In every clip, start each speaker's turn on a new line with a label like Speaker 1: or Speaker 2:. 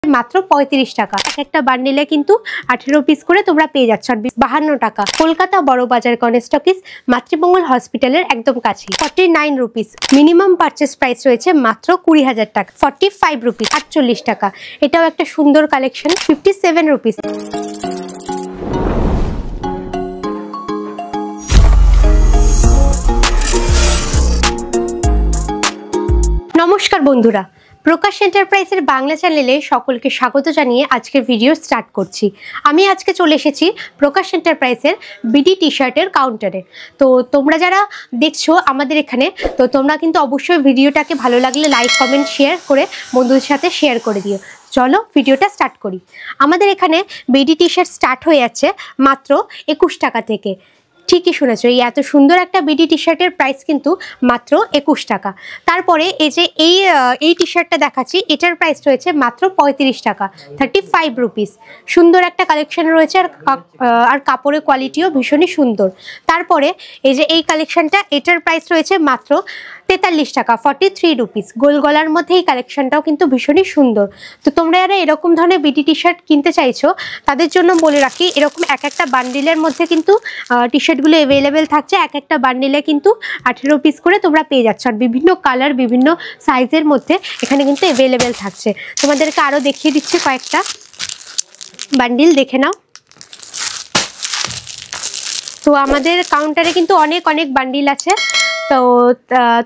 Speaker 1: মাত্র 35 টাকা। এক একটা বান্ডিলে কিন্তু 18 পিস করে তোমরা পেয়ে যাচ্ছ। 52 টাকা। কলকাতা বড় বাজার গণেশ টকিজ মাতৃমঙ্গল হসপিটালের একদম কাছে। 49 রুপিস। মিনিমাম পারচেস প্রাইস রয়েছে মাত্র 20,000 টাকা। 45 রুপিস। 48 টাকা। এটাও একটা সুন্দর কালেকশন। 57 রুপিস। নমস্কার বন্ধুরা, প্রকাশ এন্টারপ্রাইজের বাংলা চ্যানেলে সকলকে স্বাগত জানিয়ে আজকের ভিডিও স্টার্ট করছি। আমি আজকে চলে এসেছি প্রকাশ এন্টারপ্রাইজের বিডি টি শার্টের কাউন্টারে। তো তোমরা যারা দেখছো আমাদের এখানে, তো তোমরা কিন্তু অবশ্যই ভিডিওটাকে ভালো লাগলে লাইক কমেন্ট শেয়ার করে বন্ধুদের সাথে শেয়ার করে দিও। চলো ভিডিওটা স্টার্ট করি। আমাদের এখানে বিডি টি শার্ট স্টার্ট হয়ে যাচ্ছে মাত্র 21 টাকা থেকে। ঠিকই শুনেছো, এই এত সুন্দর একটা বিডি টি শার্টের প্রাইস কিন্তু মাত্র 21 টাকা। তারপরে এই যে এই টি শার্টটা দেখাচ্ছি, এটার প্রাইস রয়েছে মাত্র 35 টাকা। 35 রুপিস। সুন্দর একটা কালেকশন রয়েছে, আর কাপড়ের কোয়ালিটিও ভীষণই সুন্দর। তারপরে এই যে এই কালেকশনটা, এটার প্রাইস রয়েছে মাত্র 43 টাকা। 43 রুপিস। গোল গলার মধ্যে এই কালেকশনটাও কিন্তু ভীষণই সুন্দর। তো তোমরা যারা এরকম ধরনের বিডি টি শার্ট কিনতে চাইছো তাদের জন্য বলে রাখি, এরকম এক একটা বান্ডিলের মধ্যে কিন্তু টি শার্টগুলো অ্যাভেলেবেল থাকছে। এক একটা বান্ডিলে কিন্তু 18 পিস করে তোমরা পেয়ে যাচ্ছ, আর বিভিন্ন কালার বিভিন্ন সাইজের মধ্যে এখানে কিন্তু অ্যাভেলেবেল থাকছে। তোমাদেরকে আরও দেখিয়ে দিচ্ছি কয়েকটা বান্ডিল, দেখে নাও। তো আমাদের কাউন্টারে কিন্তু অনেক বান্ডিল আছে। তো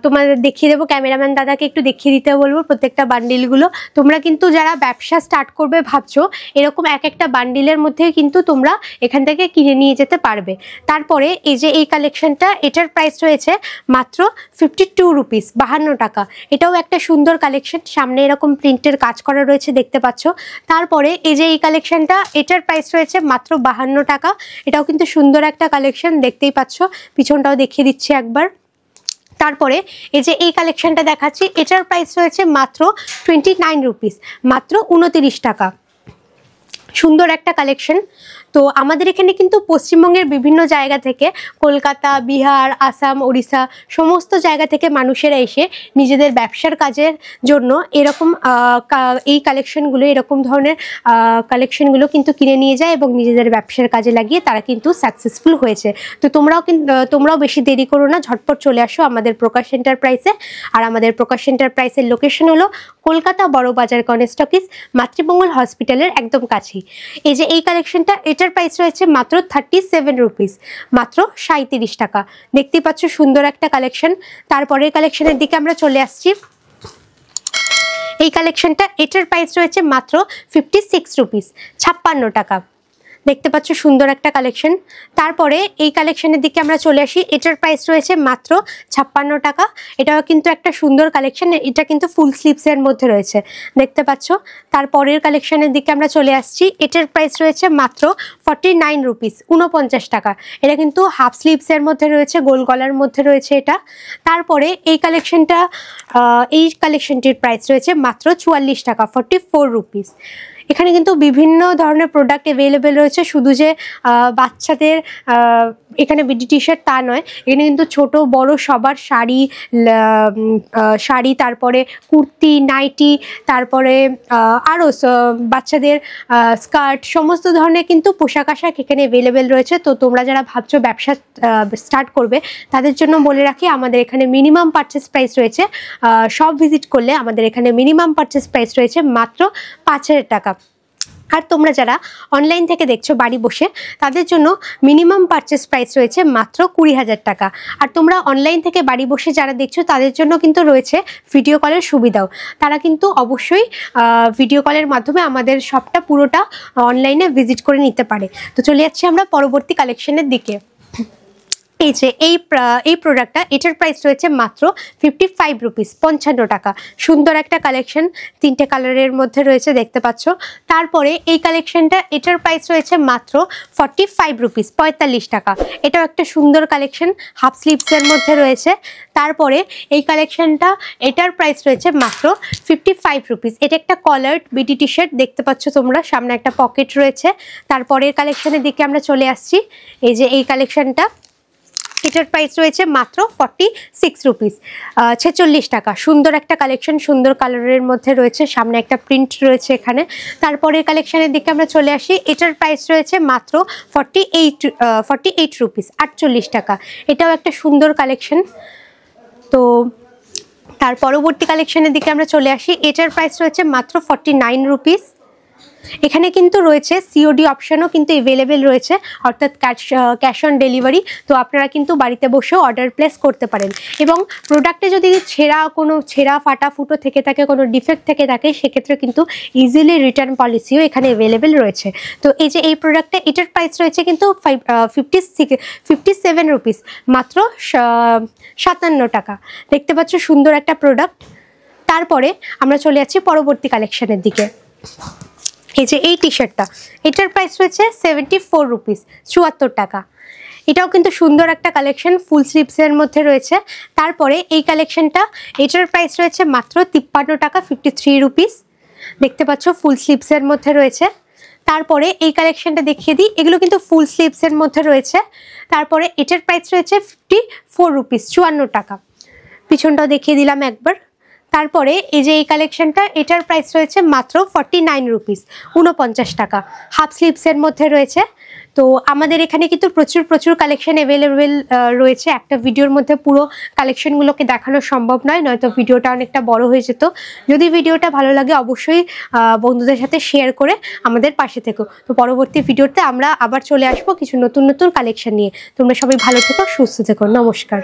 Speaker 1: তোমাদের দেখিয়ে দেবো, ক্যামেরাম্যান দাদাকে একটু দেখিয়ে দিতে বলবো প্রত্যেকটা বান্ডিলগুলো। তোমরা কিন্তু যারা ব্যবসা স্টার্ট করবে ভাবছো, এরকম এক একটা বান্ডিলের মধ্যে কিন্তু তোমরা এখান থেকে কিনে নিয়ে যেতে পারবে। তারপরে এই যে এই কালেকশনটা, এটার প্রাইস রয়েছে মাত্র 52 রুপিস। 52 টাকা। এটাও একটা সুন্দর কালেকশন, সামনে এরকম প্রিন্টের কাজ করা রয়েছে, দেখতে পাচ্ছ। তারপরে এই যে এই কালেকশনটা, এটার প্রাইস রয়েছে মাত্র 52 টাকা। এটাও কিন্তু সুন্দর একটা কালেকশন, দেখতেই পাচ্ছ। পিছনটাও দেখিয়ে দিচ্ছি একবার। তারপরে এই যে এই কালেকশনটা দেখাচ্ছি, এটার প্রাইস রয়েছে মাত্র 29 রুপিস। মাত্র 29 টাকা। সুন্দর একটা কালেকশন। তো আমাদের এখানে কিন্তু পশ্চিমবঙ্গের বিভিন্ন জায়গা থেকে, কলকাতা, বিহার, আসাম, ওড়িশা সমস্ত জায়গা থেকে মানুষেরা এসে নিজেদের ব্যবসার কাজের জন্য এরকম এই কালেকশনগুলো, এরকম ধরনের কালেকশনগুলো কিন্তু কিনে নিয়ে যায় এবং নিজেদের ব্যবসার কাজে লাগিয়ে তারা কিন্তু সাকসেসফুল হয়েছে। তো তোমরাও বেশি দেরি করো না, ঝটপট চলে আসো আমাদের প্রকাশ এন্টারপ্রাইজে। আর আমাদের প্রকাশ এন্টারপ্রাইজের লোকেশন হলো কলকাতা বড় বাজার গণেশ টকিজ মাতৃমঙ্গল হসপিটালের একদম কাছেই। এই যে এই কালেকশনটা, এটার প্রাইস রয়েছে মাত্র 37 রুপিস। মাত্র 37 টাকা। দেখতেই পাচ্ছ সুন্দর একটা কালেকশন। তারপরের কালেকশনের দিকে আমরা চলে আসছি। এই কালেকশনটা, এটার প্রাইস রয়েছে মাত্র 56 রুপিস। 56 টাকা। দেখতে পাচ্ছ সুন্দর একটা কালেকশন। তারপরে এই কালেকশনের দিকে আমরা চলে আসি। এটার প্রাইস রয়েছে মাত্র 56 টাকা। এটাও কিন্তু একটা সুন্দর কালেকশন। এটা কিন্তু ফুল স্লিভসের মধ্যে রয়েছে, দেখতে পাচ্ছ। তারপরের কালেকশনের দিকে আমরা চলে আসছি। এটার প্রাইস রয়েছে মাত্র 49 রুপিস। 49 টাকা। এটা কিন্তু হাফ স্লিভসের মধ্যে রয়েছে, গোল গলার মধ্যে রয়েছে এটা। তারপরে এই কালেকশনটির প্রাইস রয়েছে মাত্র 44 টাকা। 44 রুপিস। এখানে কিন্তু বিভিন্ন ধরনের প্রোডাক্ট অ্যাভেলেবেল রয়েছে। শুধু যে বাচ্চাদের এখানে বিডি টি শার্ট তা নয়, এখানে কিন্তু ছোট বড় সবার শাড়ি, তারপরে কুর্তি, নাইটি, তারপরে আরও বাচ্চাদের স্কার্ট, সমস্ত ধরনের কিন্তু পোশাক আশাক এখানে অ্যাভেলেবেল রয়েছে। তো তোমরা যারা ভাবছো ব্যবসা স্টার্ট করবে তাদের জন্য বলে রাখি, আমাদের এখানে মিনিমাম পারচেস প্রাইস রয়েছে, সব ভিজিট করলে আমাদের এখানে মিনিমাম পারচেস প্রাইস রয়েছে মাত্র 5,000 টাকা। আর তোমরা যারা অনলাইন থেকে দেখছো বাড়ি বসে, তাদের জন্য মিনিমাম পারচেস প্রাইস রয়েছে মাত্র 20,000 টাকা। আর তোমরা অনলাইন থেকে বাড়ি বসে যারা দেখছো তাদের জন্য কিন্তু রয়েছে ভিডিও কলের সুবিধাও। তারা কিন্তু অবশ্যই ভিডিও কলের মাধ্যমে আমাদের শপটা পুরোটা অনলাইনে ভিজিট করে নিতে পারে। তো চলে যাচ্ছি আমরা পরবর্তী কালেকশনের দিকে। এই যে এই প্রোডাক্টটা, এটার প্রাইস রয়েছে মাত্র 55 রুপিস। 55 টাকা। সুন্দর একটা কালেকশন, 3টে কালারের মধ্যে রয়েছে, দেখতে পাচ্ছ। তারপরে এই কালেকশনটা, এটার প্রাইস রয়েছে মাত্র 45 রুপিস। 45 টাকা। এটাও একটা সুন্দর কালেকশন, হাফ স্লিভসের মধ্যে রয়েছে। তারপরে এই কালেকশনটা, এটার প্রাইস রয়েছে মাত্র 55 রুপিস। এটা একটা কলার্ড বিডি টি শার্ট, দেখতে পাচ্ছ তোমরা, সামনে একটা পকেট রয়েছে। তারপরের কালেকশনের দিকে আমরা চলে আসছি। এই যে এই কালেকশনটা, এটার প্রাইস রয়েছে মাত্র 46 রুপিস, 46 টাকা। সুন্দর একটা কালেকশন, সুন্দর কালারের মধ্যে রয়েছে, সামনে একটা প্রিন্ট রয়েছে এখানে। তারপরে কালেকশনের দিকে আমরা চলে আসি। এটার প্রাইস রয়েছে মাত্র 48 রুপিস, 48 টাকা। এটাও একটা সুন্দর কালেকশন। তো তার পরবর্তী কালেকশনের দিকে আমরা চলে আসি। এটার প্রাইস রয়েছে মাত্র 49 রুপিস। এখানে কিন্তু রয়েছে সিওডি অপশনও কিন্তু অ্যাভেলেবেল রয়েছে, অর্থাৎ ক্যাশ অন ডেলিভারি। তো আপনারা কিন্তু বাড়িতে বসেও অর্ডার প্লেস করতে পারেন। এবং প্রোডাক্টে যদি কোনো ছেঁড়া ফাটা ফুটো থেকে থাকে, কোনো ডিফেক্ট থেকে থাকে, সেক্ষেত্রে কিন্তু ইজিলি রিটার্ন পলিসিও এখানে অ্যাভেলেবেল রয়েছে। তো এই যে এই প্রোডাক্টটা, এটার প্রাইস রয়েছে কিন্তু 57 রুপিস, মাত্র 57 টাকা। দেখতে পাচ্ছ সুন্দর একটা প্রোডাক্ট। তারপরে আমরা চলে যাচ্ছি পরবর্তী কালেকশনের দিকে। এই যে এই টি শার্টটা, এটার প্রাইস রয়েছে 74 রুপিস, 74 টাকা। এটাও কিন্তু সুন্দর একটা কালেকশন, ফুল স্লিভসের মধ্যে রয়েছে। তারপরে এই কালেকশনটা, এটার প্রাইস রয়েছে মাত্র 53 টাকা, 53 রুপিস। দেখতে পাচ্ছ ফুল স্লিভসের মধ্যে রয়েছে। তারপরে এই কালেকশনটা দেখিয়ে দিই, এগুলো কিন্তু ফুল স্লিভসের মধ্যে রয়েছে। তারপরে এটার প্রাইস রয়েছে 54 রুপিস, 54 টাকা। পিছনটাও দেখিয়ে দিলাম একবার। তারপরে এই যে এই কালেকশনটা, এটার প্রাইস রয়েছে মাত্র 49 রুপিস, 49 টাকা। হাফ স্লিভসের মধ্যে রয়েছে। তো আমাদের এখানে কিন্তু প্রচুর কালেকশন অ্যাভেলেবেল রয়েছে। একটা ভিডিওর মধ্যে পুরো কালেকশনগুলোকে দেখানো সম্ভব নয়, নয়তো ভিডিওটা অনেকটা বড় হয়ে যেত। যদি ভিডিওটা ভালো লাগে অবশ্যই বন্ধুদের সাথে শেয়ার করে আমাদের পাশে থেকো। তো পরবর্তী ভিডিওতে আমরা আবার চলে আসবো কিছু নতুন কালেকশন নিয়ে। তোমরা সবাই ভালো থেকো, সুস্থ থেকো। নমস্কার।